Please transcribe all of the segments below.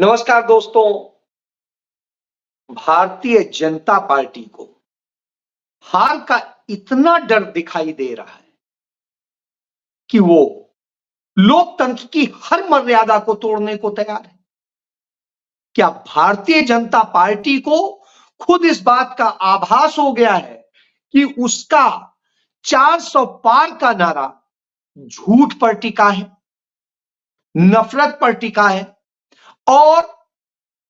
नमस्कार दोस्तों। भारतीय जनता पार्टी को हार का इतना डर दिखाई दे रहा है कि वो लोकतंत्र की हर मर्यादा को तोड़ने को तैयार है। क्या भारतीय जनता पार्टी को खुद इस बात का आभास हो गया है कि उसका 400 पार का नारा झूठ पर टिका है, नफरत पर टिका है और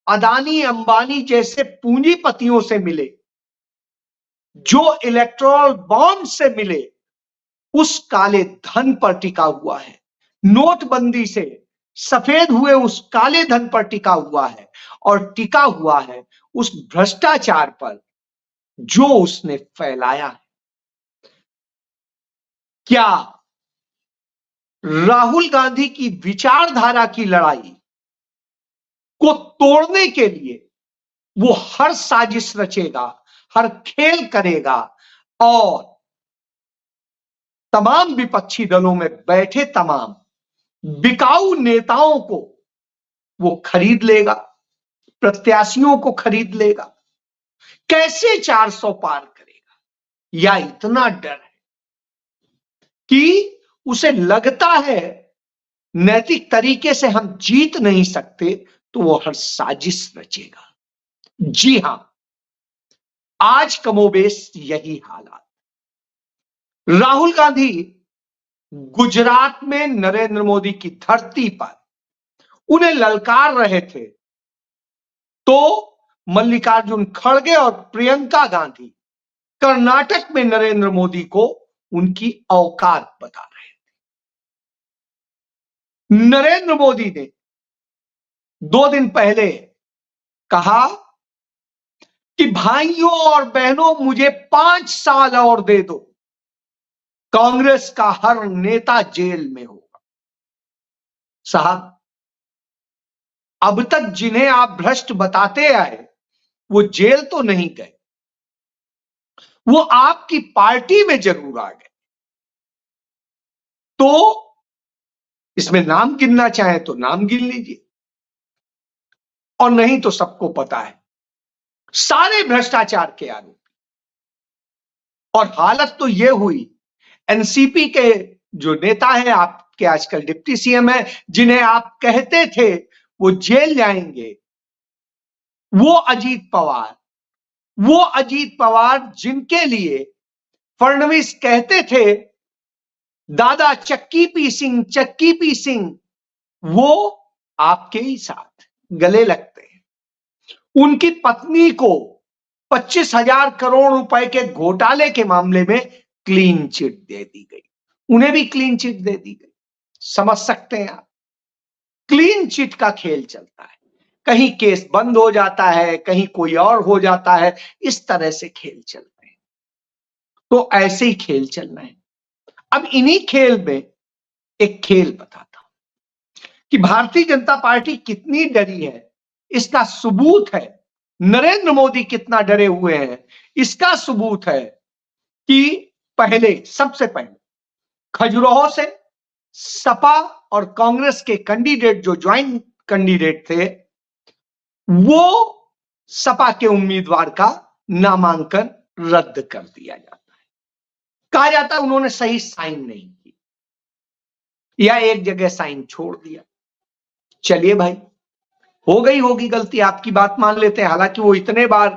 अदानी अंबानी जैसे पूंजीपतियों से मिले, जो इलेक्टोरल बॉन्ड से मिले, उस काले धन पर टिका हुआ है। नोटबंदी से सफेद हुए उस काले धन पर टिका हुआ है और टिका हुआ है उस भ्रष्टाचार पर जो उसने फैलाया है। क्या राहुल गांधी की विचारधारा की लड़ाई को तोड़ने के लिए वो हर साजिश रचेगा, हर खेल करेगा और तमाम विपक्षी दलों में बैठे तमाम बिकाऊ नेताओं को वो खरीद लेगा, प्रत्याशियों को खरीद लेगा। कैसे 400 पार करेगा? या इतना डर है कि उसे लगता है नैतिक तरीके से हम जीत नहीं सकते, तो वो हर साजिश रचेगा। जी हां, आज कमोबेश यही हालात। राहुल गांधी गुजरात में नरेंद्र मोदी की धरती पर उन्हें ललकार रहे थे, तो मल्लिकार्जुन खड़गे और प्रियंका गांधी कर्नाटक में नरेंद्र मोदी को उनकी औकात बता रहे थे। नरेंद्र मोदी ने 2 दिन पहले कहा कि भाइयों और बहनों, मुझे 5 साल और दे दो, कांग्रेस का हर नेता जेल में होगा। साहब, अब तक जिन्हें आप भ्रष्ट बताते आए वो जेल तो नहीं गए, वो आपकी पार्टी में जरूर आ गए। तो इसमें नाम गिनना चाहे तो नाम गिन लीजिए, और नहीं तो सबको पता है सारे भ्रष्टाचार के आरोपी। और हालत तो यह हुई, एनसीपी के जो नेता हैं, आपके आजकल डिप्टी सीएम है, जिन्हें आप कहते थे वो जेल जाएंगे, वो अजीत पवार जिनके लिए फडणवीस कहते थे दादा चक्की पी सिंह, वो आपके ही साथ गले लगते हैं। उनकी पत्नी को 25,000 करोड़ रुपए के घोटाले के मामले में क्लीन चिट दे दी गई, उन्हें भी क्लीन चिट दे दी गई। समझ सकते हैं आप, क्लीन चिट का खेल चलता है, कहीं केस बंद हो जाता है, कहीं कोई और हो जाता है, इस तरह से खेल चलते हैं। तो ऐसे ही खेल चलना है। अब इन्हीं खेल में एक खेल बताता हूं कि भारतीय जनता पार्टी कितनी डरी है, इसका सबूत है। नरेंद्र मोदी कितना डरे हुए हैं, इसका सबूत है कि सबसे पहले खजुराहो से सपा और कांग्रेस के कैंडिडेट, जो ज्वाइंट कैंडिडेट थे, वो सपा के उम्मीदवार का नामांकन रद्द कर दिया जाता है। कहा जाता है उन्होंने सही साइन नहीं की या एक जगह साइन छोड़ दिया। चलिए भाई, हो गई होगी गलती, आपकी बात मान लेते हैं। हालांकि वो इतने बार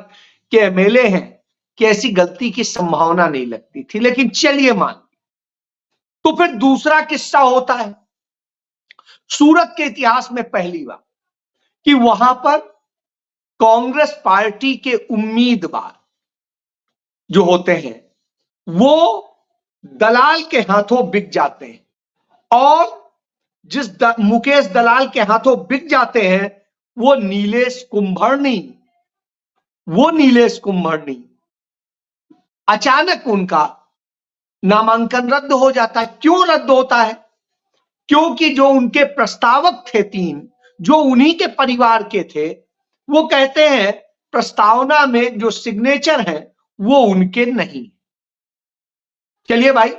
के एमएलए हैं कि ऐसी गलती की संभावना नहीं लगती थी, लेकिन चलिए मान। तो फिर दूसरा किस्सा होता है सूरत के इतिहास में पहली बार कि वहां पर कांग्रेस पार्टी के उम्मीदवार जो होते हैं वो दलाल के हाथों बिक जाते हैं, और जिस मुकेश दलाल के हाथों बिक जाते हैं वो नीलेश कुंभरनी अचानक उनका नामांकन रद्द हो जाता है। क्यों रद्द होता है? क्योंकि जो उनके प्रस्तावक थे 3, जो उन्हीं के परिवार के थे, वो कहते हैं प्रस्तावना में जो सिग्नेचर है वो उनके नहीं। चलिए भाई,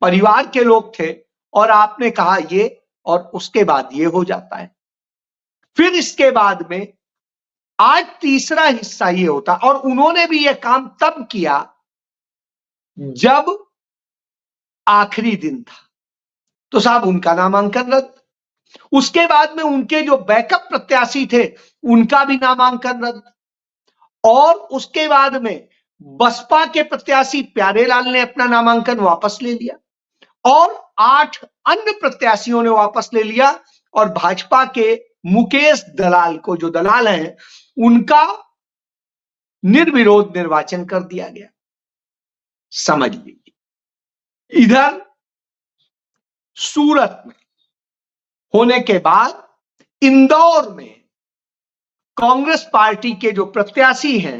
परिवार के लोग थे और आपने कहा ये, और उसके बाद ये हो जाता है। फिर इसके बाद में आज तीसरा हिस्सा ये होता, और उन्होंने भी यह काम तब किया जब आखिरी दिन था, तो साहब उनका नामांकन रद्द। उसके बाद में उनके जो बैकअप प्रत्याशी थे उनका भी नामांकन रद्द, और उसके बाद में बसपा के प्रत्याशी प्यारेलाल ने अपना नामांकन वापस ले लिया, और 8 अन्य प्रत्याशियों ने वापस ले लिया, और भाजपा के मुकेश दलाल को, जो दलाल हैं, उनका निर्विरोध निर्वाचन कर दिया गया। समझ लीजिए, इधर सूरत में होने के बाद इंदौर में कांग्रेस पार्टी के जो प्रत्याशी हैं,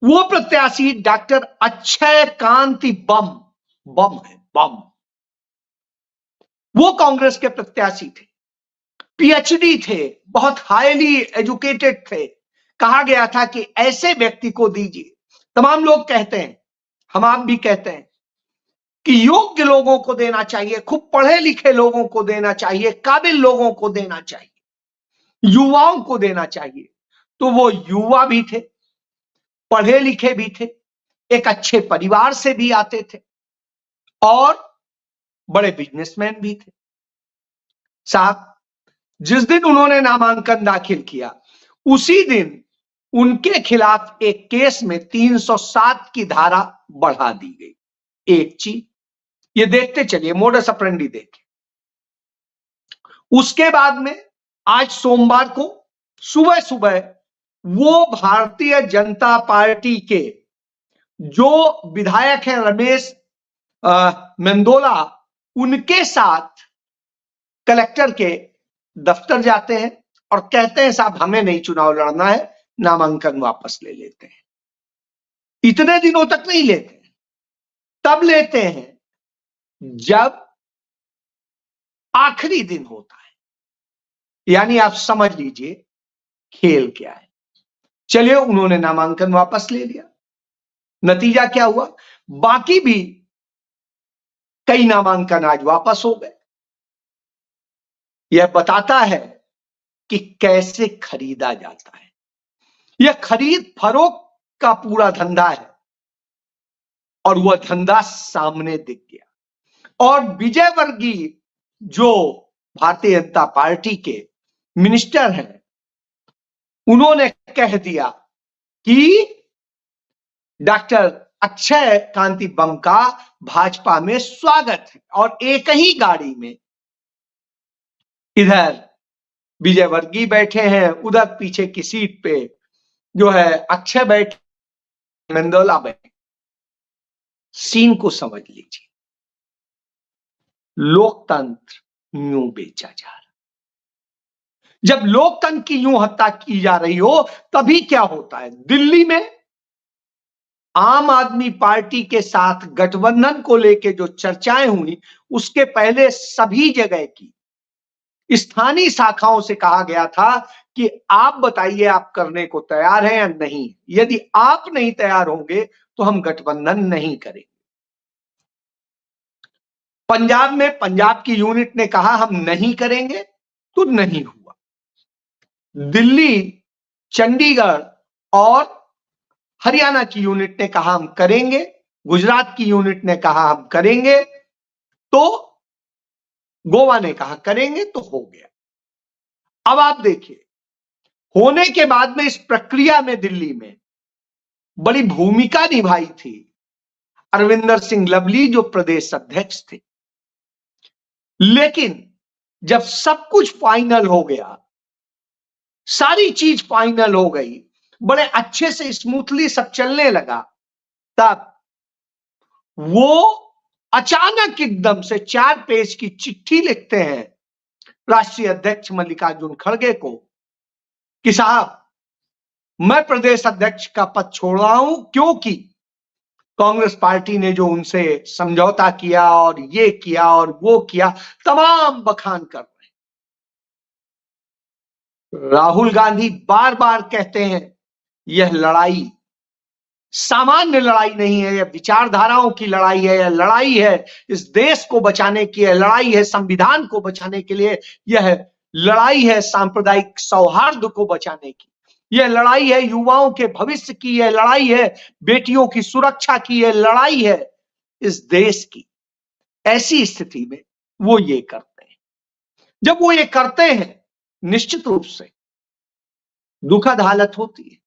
वो प्रत्याशी डॉक्टर अक्षय कांति बम है, वो कांग्रेस के प्रत्याशी थे, पीएचडी थे, बहुत हाईली एजुकेटेड थे। कहा गया था कि ऐसे व्यक्ति को दीजिए। तमाम लोग कहते हैं, हम आप भी कहते हैं कि योग्य लोगों को देना चाहिए, खूब पढ़े लिखे लोगों को देना चाहिए, काबिल लोगों को देना चाहिए, युवाओं को देना चाहिए। तो वो युवा भी थे, पढ़े लिखे भी थे, एक अच्छे परिवार से भी आते थे, और बड़े बिजनेसमैन भी थे। साहब, जिस दिन उन्होंने नामांकन दाखिल किया, उसी दिन उनके खिलाफ एक केस में 307 की धारा बढ़ा दी गई। एक चीज ये देखते चलिए, मोडस ऑपरेंडी देखिए। उसके बाद में आज सोमवार को सुबह सुबह वो भारतीय जनता पार्टी के जो विधायक हैं रमेश मेंदोला, उनके साथ कलेक्टर के दफ्तर जाते हैं और कहते हैं साहब हमें नहीं चुनाव लड़ना है, नामांकन वापस ले लेते हैं। इतने दिनों तक नहीं लेते, तब लेते हैं जब आखिरी दिन होता है। यानी आप समझ लीजिए खेल क्या है। चलिए, उन्होंने नामांकन वापस ले लिया। नतीजा क्या हुआ? बाकी भी कई नामांकन आज वापस हो गए। यह बताता है कि कैसे खरीदा जाता है। यह खरीद फरोख्त का पूरा धंधा है, और वह धंधा सामने दिख गया। और विजयवर्गीय जो भारतीय जनता पार्टी के मिनिस्टर हैं, उन्होंने कह दिया कि डॉक्टर अक्षय कांति बम का भाजपा में स्वागत है। और एक ही गाड़ी में इधर विजयवर्गीय बैठे हैं, उधर पीछे की सीट पे जो है अक्षय बैठे, मेंदोला बैठे। सीन को समझ लीजिए। लोकतंत्र यूं बेचा जा रहा। जब लोकतंत्र की यूं हत्या की जा रही हो, तभी क्या होता है? दिल्ली में आम आदमी पार्टी के साथ गठबंधन को लेकर जो चर्चाएं हुई, उसके पहले सभी जगह की स्थानीय शाखाओं से कहा गया था कि आप बताइए आप करने को तैयार हैं या नहीं। यदि आप नहीं तैयार होंगे तो हम गठबंधन नहीं करेंगे। पंजाब में पंजाब की यूनिट ने कहा हम नहीं करेंगे, तो नहीं हुआ। दिल्ली, चंडीगढ़ और हरियाणा की यूनिट ने कहा हम करेंगे, गुजरात की यूनिट ने कहा हम करेंगे, तो गोवा ने कहा करेंगे, तो हो गया। अब आप देखिए, होने के बाद में इस प्रक्रिया में दिल्ली में बड़ी भूमिका निभाई थी अरविंदर सिंह लवली, जो प्रदेश अध्यक्ष थे। लेकिन जब सब कुछ फाइनल हो गया, सारी चीज फाइनल हो गई, बड़े अच्छे से स्मूथली सब चलने लगा, तब वो अचानक एकदम से 4 पेज की चिट्ठी लिखते हैं राष्ट्रीय अध्यक्ष मल्लिकार्जुन खड़गे को कि साहब मैं प्रदेश अध्यक्ष का पद छोड़ रहा हूं, क्योंकि कांग्रेस पार्टी ने जो उनसे समझौता किया और ये किया और वो किया, तमाम बखान कर रहे हैं। राहुल गांधी बार बार कहते हैं यह लड़ाई सामान्य लड़ाई नहीं है, यह विचारधाराओं की लड़ाई है, यह लड़ाई है इस देश को बचाने की, यह लड़ाई है संविधान को बचाने के लिए, यह लड़ाई है सांप्रदायिक सौहार्द को बचाने की, यह लड़ाई है युवाओं के भविष्य की, यह लड़ाई है बेटियों की सुरक्षा की, यह लड़ाई है इस देश की। ऐसी स्थिति में वो ये करते हैं। जब वो ये करते हैं निश्चित रूप से दुखद हालत होती है,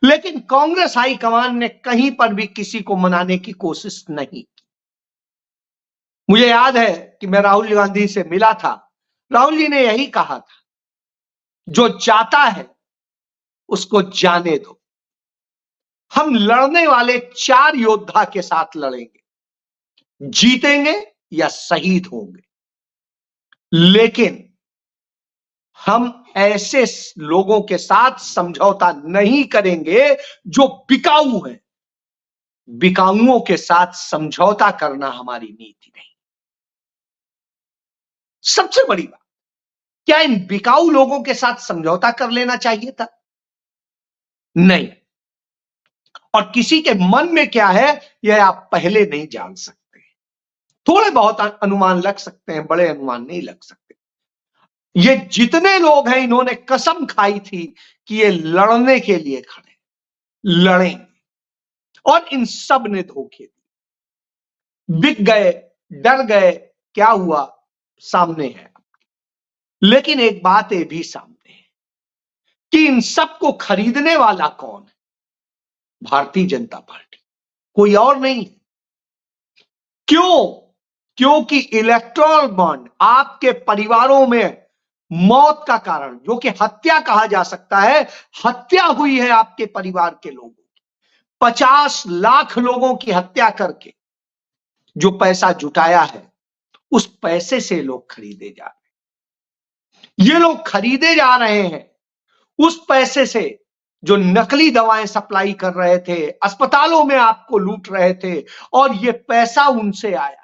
लेकिन कांग्रेस हाईकमान ने कहीं पर भी किसी को मनाने की कोशिश नहीं की। मुझे याद है कि मैं राहुल गांधी से मिला था, राहुल जी ने यही कहा था, जो जाता है उसको जाने दो। हम लड़ने वाले 4 योद्धा के साथ लड़ेंगे, जीतेंगे या शहीद होंगे, लेकिन हम ऐसे लोगों के साथ समझौता नहीं करेंगे जो बिकाऊ हैं। बिकाऊओं के साथ समझौता करना हमारी नीति नहीं। सबसे बड़ी बात, क्या इन बिकाऊ लोगों के साथ समझौता कर लेना चाहिए था? नहीं। और किसी के मन में क्या है यह आप पहले नहीं जान सकते। थोड़े बहुत अनुमान लग सकते हैं, बड़े अनुमान नहीं लग सकते। ये जितने लोग हैं इन्होंने कसम खाई थी कि ये लड़ने के लिए खड़े, लड़ेंगे, और इन सब ने धोखे दिए, बिक गए, डर गए। क्या हुआ सामने है। लेकिन एक बात ये भी सामने है कि इन सबको खरीदने वाला कौन है? भारतीय जनता पार्टी, कोई और नहीं। क्यों? क्योंकि इलेक्टोरल बॉन्ड आपके परिवारों में मौत का कारण, जो कि हत्या कहा जा सकता है, हत्या हुई है आपके परिवार के लोगों की। 50 लाख लोगों की हत्या करके जो पैसा जुटाया है, उस पैसे से लोग खरीदे जा रहे हैं। ये लोग खरीदे जा रहे हैं उस पैसे से जो नकली दवाएं सप्लाई कर रहे थे, अस्पतालों में आपको लूट रहे थे, और ये पैसा उनसे आया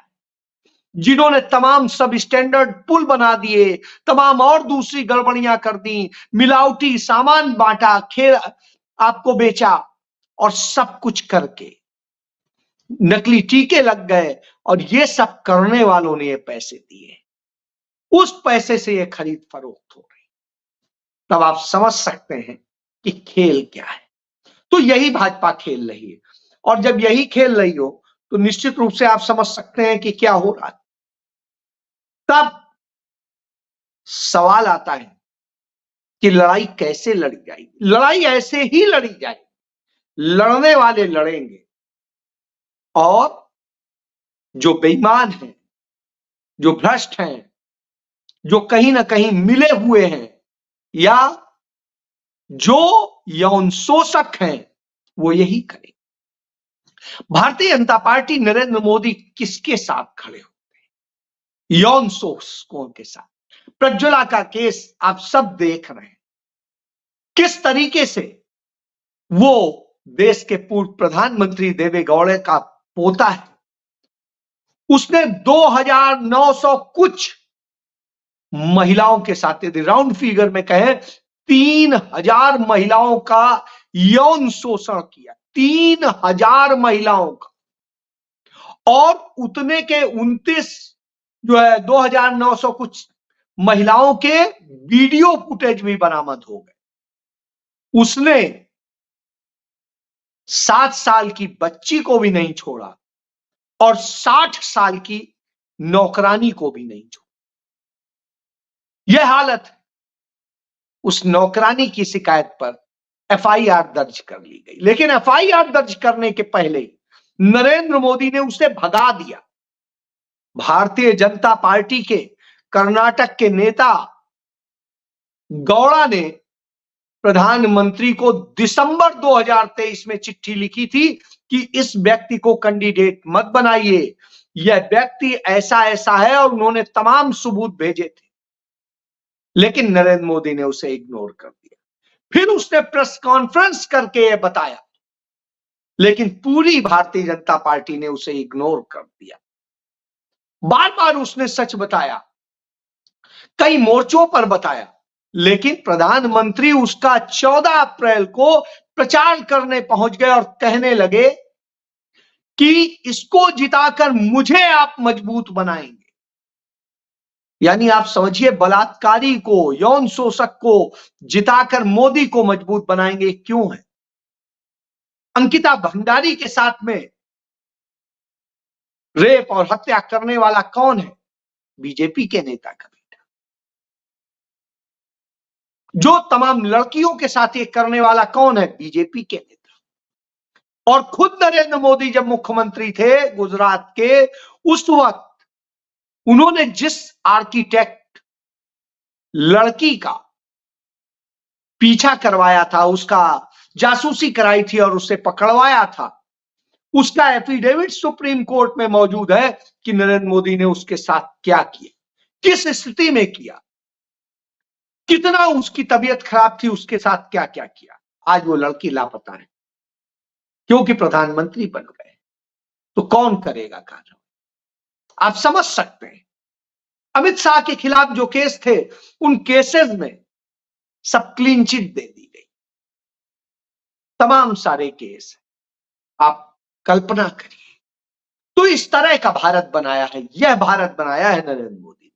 जिन्होंने तमाम सब स्टैंडर्ड पुल बना दिए, तमाम और दूसरी गड़बड़ियां कर दी, मिलावटी सामान बांटा, खेल आपको बेचा, और सब कुछ करके नकली टीके लग गए, और ये सब करने वालों ने ये पैसे दिए। उस पैसे से ये खरीद फरोख्त हो रही। तब आप समझ सकते हैं कि खेल क्या है। तो यही भाजपा खेल रही है, और जब यही खेल रही हो तो निश्चित रूप से आप समझ सकते हैं कि क्या हो रहा है। तब सवाल आता है कि लड़ाई कैसे लड़ी जाएगी। लड़ाई ऐसे ही लड़ी जाएगी, लड़ने वाले लड़ेंगे, और जो बेईमान हैं, जो भ्रष्ट हैं, जो कहीं ना कहीं मिले हुए हैं, या जो यौन शोषक हैं, वो यही करें। भारतीय जनता पार्टी, नरेंद्र मोदी किसके साथ खड़े होते हैं? यौन शोषकों के साथ। प्रज्वला का केस आप सब देख रहे हैं, किस तरीके से वो देश के पूर्व प्रधानमंत्री देवेगौड़ा का पोता है, उसने 2900 कुछ महिलाओं के साथ, यदि राउंड फिगर में कहें 3000 महिलाओं का यौन शोषण किया, 3000 महिलाओं का। और उतने के 29 जो है 2900 कुछ महिलाओं के वीडियो फुटेज भी बरामद हो गए। उसने 7 साल की बच्ची को भी नहीं छोड़ा, और 60 साल की नौकरानी को भी नहीं छोड़ा। यह हालत है। उस नौकरानी की शिकायत पर एफआईआर दर्ज कर ली गई, लेकिन एफआईआर दर्ज करने के पहले ही नरेंद्र मोदी ने उसे भगा दिया। भारतीय जनता पार्टी के कर्नाटक के नेता गौड़ा ने प्रधानमंत्री को दिसंबर 2023 में चिट्ठी लिखी थी कि इस व्यक्ति को कैंडिडेट मत बनाइए, यह व्यक्ति ऐसा ऐसा है, और उन्होंने तमाम सबूत भेजे थे। लेकिन नरेंद्र मोदी ने उसे इग्नोर कर दिया। फिर उसने प्रेस कॉन्फ्रेंस करके यह बताया, लेकिन पूरी भारतीय जनता पार्टी ने उसे इग्नोर कर दिया। बार बार उसने सच बताया, कई मोर्चों पर बताया, लेकिन प्रधानमंत्री उसका 14 अप्रैल को प्रचार करने पहुंच गए और कहने लगे कि इसको जिताकर मुझे आप मजबूत बनाएंगे। यानी आप समझिए, बलात्कारी को, यौन शोषक को जिताकर मोदी को मजबूत बनाएंगे। क्यों है? अंकिता भंडारी के साथ में रेप और हत्या करने वाला कौन है? बीजेपी के नेता का बेटा। जो तमाम लड़कियों के साथ ये करने वाला कौन है? बीजेपी के नेता। और खुद नरेंद्र मोदी जब मुख्यमंत्री थे गुजरात के, उस वक्त उन्होंने जिस आर्किटेक्ट लड़की का पीछा करवाया था, उसका जासूसी कराई थी और उसे पकड़वाया था, उसका एफिडेविट सुप्रीम कोर्ट में मौजूद है कि नरेंद्र मोदी ने उसके साथ क्या किया, किस स्थिति में किया, कितना उसकी तबीयत खराब थी, उसके साथ क्या क्या किया। आज वो लड़की लापता है क्योंकि प्रधानमंत्री बन गए। तो कौन करेगा कार्रवाई? आप समझ सकते हैं। अमित शाह के खिलाफ जो केस थे, उन केसेस में सब क्लीन चिट दे दी गई। तमाम सारे केस आप कल्पना करिए। तो इस तरह का भारत बनाया है, यह भारत बनाया है नरेंद्र मोदी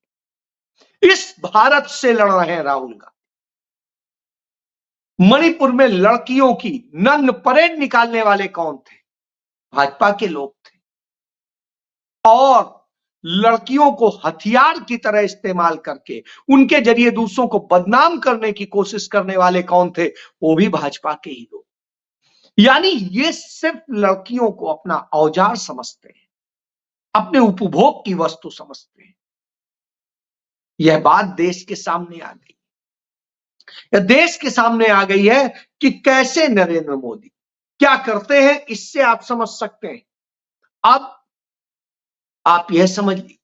ने। इस भारत से लड़ रहे हैं राहुल गांधी। मणिपुर में लड़कियों की नग्न परेड निकालने वाले कौन थे? भाजपा के लोग थे। और लड़कियों को हथियार की तरह इस्तेमाल करके उनके जरिए दूसरों को बदनाम करने की कोशिश करने वाले कौन थे? वो भी भाजपा के ही लोग। यानी ये सिर्फ लड़कियों को अपना औजार समझते हैं, अपने उपभोग की वस्तु समझते हैं। यह बात देश के सामने आ गई। यह देश के सामने आ गई है कि कैसे नरेंद्र मोदी क्या करते हैं। इससे आप समझ सकते हैं। अब आप यह समझ लीजिए,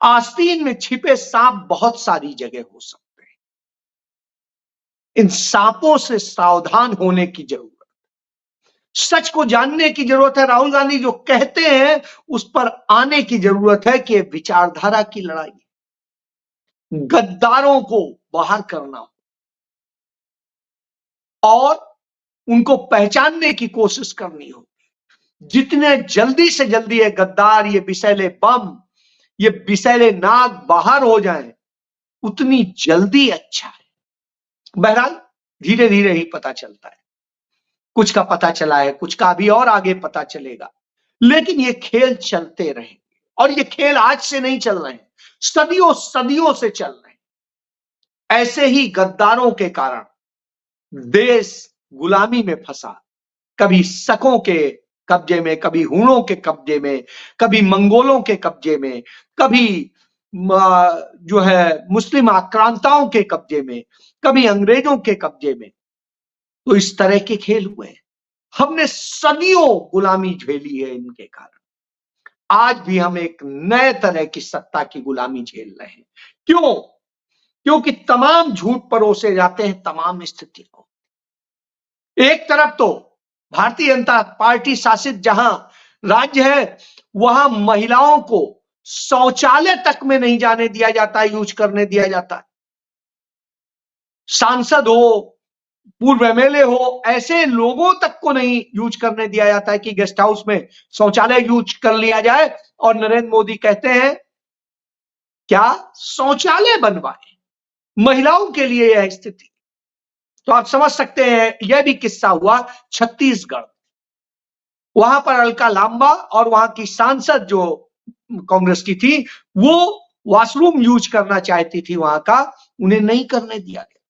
आस्तीन में छिपे सांप बहुत सारी जगह हो सकते हैं। इन सांपों से सावधान होने की जरूरत, सच को जानने की जरूरत है। राहुल गांधी जो कहते हैं उस पर आने की जरूरत है कि विचारधारा की लड़ाई, गद्दारों को बाहर करना हो और उनको पहचानने की कोशिश करनी हो। जितने जल्दी से जल्दी ये गद्दार, ये विषैले बम, ये विषैले नाग बाहर हो जाएं, उतनी जल्दी अच्छा है। बहरहाल धीरे धीरे ही पता चलता है। कुछ का पता चला है, कुछ का अभी और आगे पता चलेगा। लेकिन ये खेल चलते रहेंगे और ये खेल आज से नहीं चल रहे हैं, सदियों सदियों से चल रहे हैं। ऐसे ही गद्दारों के कारण देश गुलामी में फंसा, कभी शकों के कब्जे में, कभी हूणों के कब्जे में, कभी मंगोलों के कब्जे में, कभी जो है मुस्लिम आक्रांताओं के कब्जे में, कभी अंग्रेजों के कब्जे में। तो इस तरह के खेल हुए हैं। हमने सदियों गुलामी झेली है इनके कारण। आज भी हम एक नए तरह की सत्ता की गुलामी झेल रहे हैं। क्यों? क्योंकि तमाम झूठ परोसे जाते हैं तमाम स्थिति को। एक तरफ तो भारतीय जनता पार्टी शासित जहां राज्य है, वहां महिलाओं को शौचालय तक में नहीं जाने दिया जाता है, यूज करने दिया जाता है। सांसद हो, पूर्व एमएलए हो, ऐसे लोगों तक को नहीं यूज करने दिया जाता है कि गेस्ट हाउस में शौचालय यूज कर लिया जाए। और नरेंद्र मोदी कहते हैं क्या? शौचालय बनवाए महिलाओं के लिए। यह स्थिति तो आप समझ सकते हैं। यह भी किस्सा हुआ छत्तीसगढ़। वहां पर अलका लांबा और वहां की सांसद जो कांग्रेस की थी, वो वॉशरूम यूज करना चाहती थी वहां का, उन्हें नहीं करने दिया गया।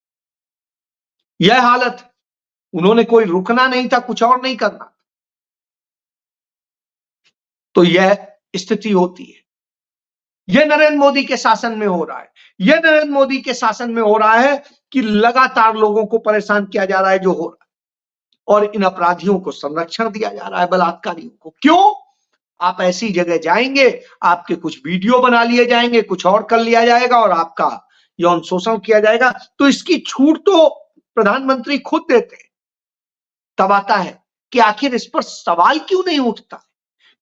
यह हालत, उन्होंने कोई रुकना नहीं था, कुछ और नहीं करना। तो यह स्थिति होती है। यह नरेंद्र मोदी के शासन में हो रहा है। यह नरेंद्र मोदी के शासन में हो रहा है कि लगातार लोगों को परेशान किया जा रहा है, जो हो रहा है। और इन अपराधियों को संरक्षण दिया जा रहा है, बलात्कारियों को। क्यों? आप ऐसी जगह जाएंगे, आपके कुछ वीडियो बना लिए जाएंगे, कुछ और कर लिया जाएगा और आपका यौन शोषण किया जाएगा। तो इसकी छूट तो प्रधानमंत्री खुद देते हैं। तब आता है कि आखिर इस पर सवाल क्यों नहीं उठता?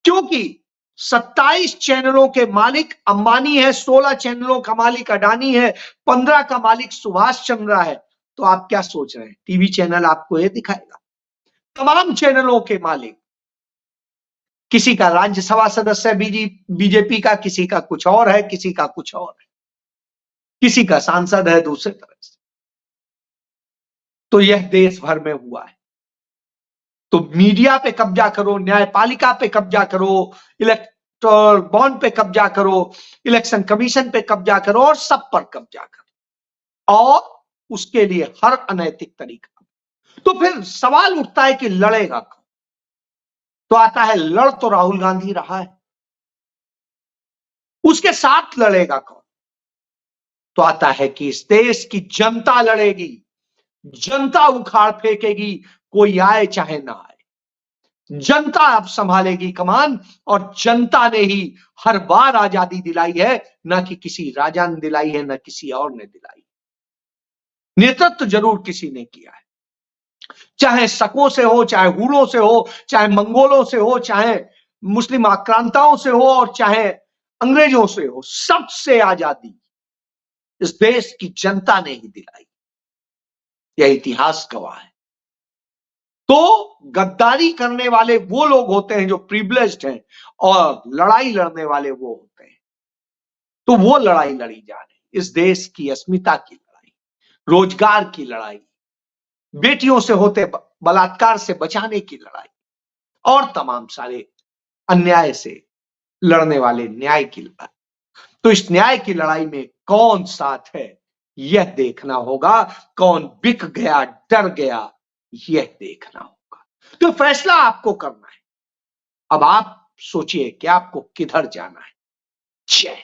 क्योंकि 27 चैनलों के मालिक अंबानी है, 16 चैनलों का मालिक अडानी है, 15 का मालिक सुभाष चंद्रा है। तो आप क्या सोच रहे हैं? टीवी चैनल आपको यह दिखाएगा? तमाम चैनलों के मालिक, किसी का राज्यसभा सदस्य है बीजेपी का, किसी का कुछ और है, किसी का कुछ और है। किसी का सांसद है दूसरे तरह से। तो यह देश भर में हुआ है। तो मीडिया पे कब्जा करो, न्यायपालिका पे कब्जा करो, इलेक्टोरल बॉन्ड पे कब्जा करो, इलेक्शन कमीशन पे कब्जा करो और सब पर कब्जा करो, और उसके लिए हर अनैतिक तरीका। तो फिर सवाल उठता है कि लड़ेगा कौन? तो आता है लड़ तो राहुल गांधी रहा है, उसके साथ लड़ेगा कौन? तो आता है कि इस देश की जनता लड़ेगी, जनता उखाड़ फेंकेगी, कोई आए चाहे ना आए। जनता अब संभालेगी कमान, और जनता ने ही हर बार आजादी दिलाई है, ना कि किसी राजा ने दिलाई है, ना किसी और ने दिलाई। नेतृत्व जरूर किसी ने किया है, चाहे शकों से हो, चाहे हुरों से हो, चाहे मंगोलों से हो, चाहे मुस्लिम आक्रांताओं से हो, और चाहे अंग्रेजों से हो। सबसे आजादी इस देश की जनता ने ही दिलाई, यह इतिहास गवाह है। तो गद्दारी करने वाले वो लोग होते हैं जो प्रिविलेज्ड हैं, और लड़ाई लड़ने वाले वो होते हैं। तो वो लड़ाई लड़ी जा रही, इस देश की अस्मिता की लड़ाई, रोजगार की लड़ाई, बेटियों से होते बलात्कार से बचाने की लड़ाई, और तमाम सारे अन्याय से लड़ने वाले न्याय की लड़ाई। तो इस न्याय की लड़ाई में कौन साथ है, यह देखना होगा। कौन बिक गया, डर गया, यह देखना होगा। तो फैसला आपको करना है। अब आप सोचिए कि आपको किधर जाना है। जय